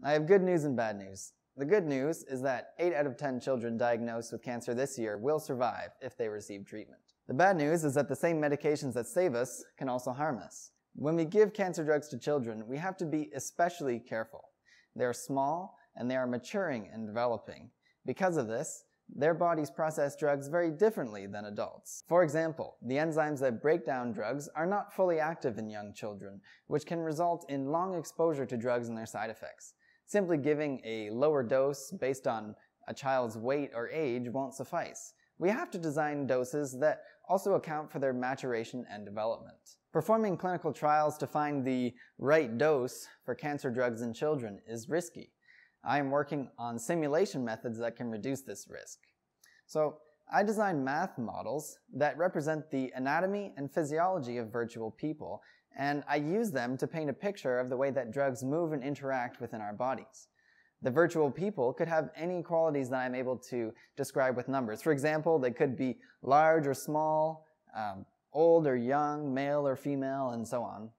I have good news and bad news. The good news is that 8 out of 10 children diagnosed with cancer this year will survive if they receive treatment. The bad news is that the same medications that save us can also harm us. When we give cancer drugs to children, we have to be especially careful. They are small and they are maturing and developing. Because of this, their bodies process drugs very differently than adults. For example, the enzymes that break down drugs are not fully active in young children, which can result in long exposure to drugs and their side effects. Simply giving a lower dose based on a child's weight or age won't suffice. We have to design doses that also account for their maturation and development. Performing clinical trials to find the right dose for cancer drugs in children is risky. I am working on simulation methods that can reduce this risk. So I designed math models that represent the anatomy and physiology of virtual people, and I use them to paint a picture of the way that drugs move and interact within our bodies. The virtual people could have any qualities that I'm able to describe with numbers. For example, they could be large or small, old or young, male or female, and so on.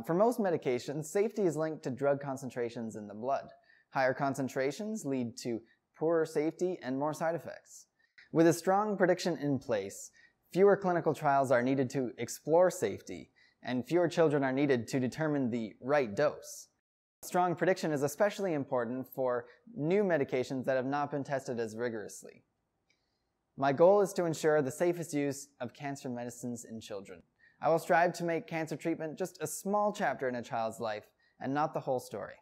For most medications, safety is linked to drug concentrations in the blood. Higher concentrations lead to poorer safety and more side effects. With a strong prediction in place, fewer clinical trials are needed to explore safety, and fewer children are needed to determine the right dose. Strong prediction is especially important for new medications that have not been tested as rigorously. My goal is to ensure the safest use of cancer medicines in children. I will strive to make cancer treatment just a small chapter in a child's life and not the whole story.